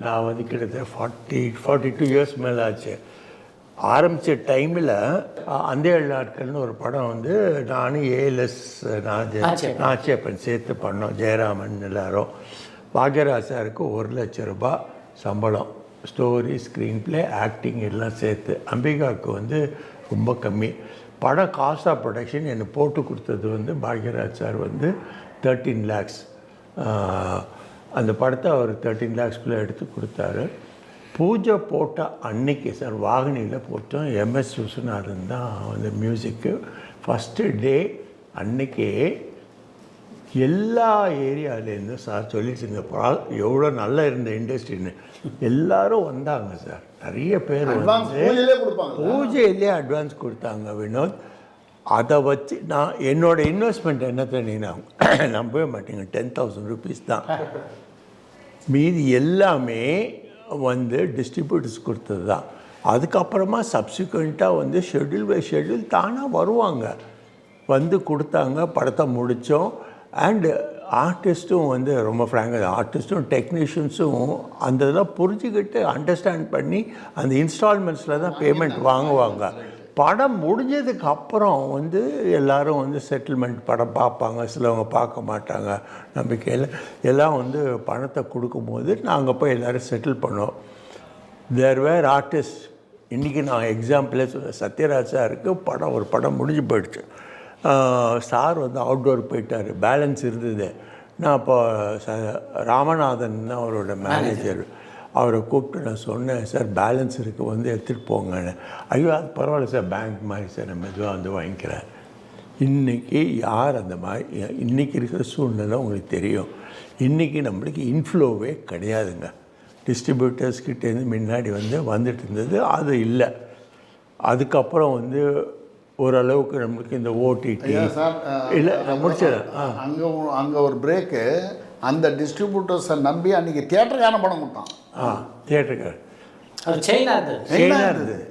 நான் வந்து கிட்டத்தட்ட 42 இயர்ஸ் மேலே ஆச்சு. ஆரம்பித்த டைமில் அந்த 7 நாட்கள்னு ஒரு படம் வந்து நானும் ஏஎல்எஸ் நாச்சியப்பன் சேர்த்து பண்ணோம். ஜெயராமன் எல்லாரும். பாக்யராஜ் சாருக்கு 1 லட்சம் ரூபாய் சம்பளம், ஸ்டோரி, ஸ்க்ரீன் ப்ளே, ஆக்டிங் எல்லாம் சேர்த்து. அம்பிகாவுக்கு வந்து ரொம்ப கம்மி. படம் காஸ்ட் ஆஃப் ப்ரொடக்ஷன் என்னை போட்டு கொடுத்தது வந்து பாக்யராஜ் சார் வந்து 13 lakhs. அந்த படத்தை அவர் 13 lakhsக்குள்ளே எடுத்து கொடுத்தாரு. பூஜை போட்ட அன்னைக்கு சார் வாகினியில் போட்டோம். எம்எஸ் விஸ்வநாதன் தான் வந்து மியூசிக்கு. ஃபஸ்ட்டு டே அன்னைக்கே எல்லா ஏரியாவிலேருந்து சார் சொல்லிட்டு இந்த எவ்வளோ நல்லா இருந்த இண்டஸ்ட்ரின்னு எல்லாரும் வந்தாங்க சார். நிறைய பேர் வந்து பூஜையிலே அட்வான்ஸ் கொடுத்தாங்க வினோத். அதை வச்சு நான் என்னோடய இன்வெஸ்ட்மெண்ட் என்ன தெரியுன்னா நம்பவே மாட்டேங்க, 10,000 rupees தான். மீதி எல்லாமே வந்து டிஸ்ட்ரிபியூட்டர்ஸ் கொடுத்தது தான். அதுக்கப்புறமா சப்சிக்வெண்ட்டாக வந்து ஷெட்யூல் பை ஷெட்யூல் தானாக வருவாங்க, வந்து கொடுத்தாங்க. படத்தை முடித்தோம். அண்டு ஆர்டிஸ்ட்டும் வந்து ரொம்ப ஃப்ராங்காக, ஆர்டிஸ்ட்டும் டெக்னீஷியன்ஸும் அந்த இதெல்லாம் புரிஞ்சுக்கிட்டு அண்டர்ஸ்டாண்ட் பண்ணி அந்த இன்ஸ்டால்மெண்ட்ஸில் தான் பேமெண்ட் வாங்குவாங்க. படம் முடிஞ்சதுக்கு அப்புறம் வந்து எல்லோரும் வந்து செட்டில்மெண்ட் படம் பார்ப்பாங்க, சிலவங்க பார்க்க மாட்டாங்க நம்பிக்கையில். எல்லாம் வந்து பணத்தை கொடுக்கும்போது நாங்கள் போய் எல்லோரும் செட்டில் பண்ணுவோம். தேர் வேர் ஆர்டிஸ்ட். இன்றைக்கி நான் எக்ஸாம்பிளே சொல்ல, சத்யராஜ் சாருக்கு ஒரு படம் முடிஞ்சு போயிடுச்சு. சார் வந்து அவுட்டோர் போயிட்டார், பேலன்ஸ் இருந்தது. நான் இப்போ ராமநாதன் தான் அவரோட மேனேஜர். அவரை கூப்பிட்டு நான் சொன்னேன், சார் பேலன்ஸ் இருக்குது வந்து எடுத்துகிட்டு போங்கன்னு. ஐயோ அது பரவாயில்ல சார், பேங்க் மாதிரி சார், நம்ம மெதுவாக வந்து வாங்கிக்கிறார். இன்றைக்கி யார் அந்த மாதிரி, இன்றைக்கி இருக்கிற சூழ்நிலை உங்களுக்கு தெரியும். இன்றைக்கி நம்மளுக்கு இன்ஃப்ளோவே கிடையாதுங்க. டிஸ்ட்ரிபியூட்டர்ஸ்கிட்டேருந்து முன்னாடி வந்துட்டு இருந்தது, அது இல்லை. அதுக்கப்புறம் வந்து ஓரளவுக்கு நம்மளுக்கு இந்த ஓடிடி இல்லை. நான் முடிச்சிடறேன். அங்கே ஒரு பிரேக்கு. அந்த டிஸ்ட்ரிபியூட்டர்ஸை நம்பி அன்றைக்கி தியேட்டருக்கான படம் கொடுத்தான். தியேட்டருக்கு அது செயினாக இருந்தது.